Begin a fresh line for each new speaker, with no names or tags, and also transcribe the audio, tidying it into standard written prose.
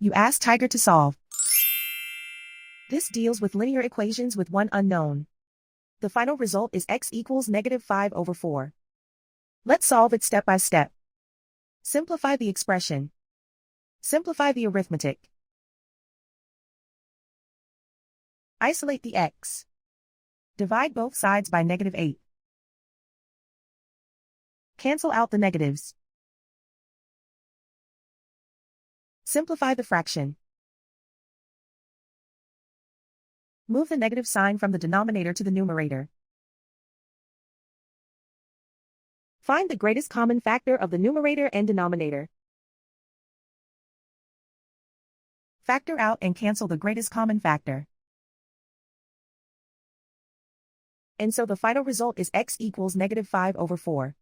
You ask Tiger to solve. This deals with linear equations with one unknown. The final result is x equals -5/4. Let's solve it step by step. Simplify the expression. Simplify the arithmetic. Isolate the x. Divide both sides by -8. Cancel out the negatives. Simplify the fraction. Move the negative sign from the denominator to the numerator. Find the greatest common factor of the numerator and denominator. Factor out and cancel the greatest common factor. And so the final result is x equals -5/4.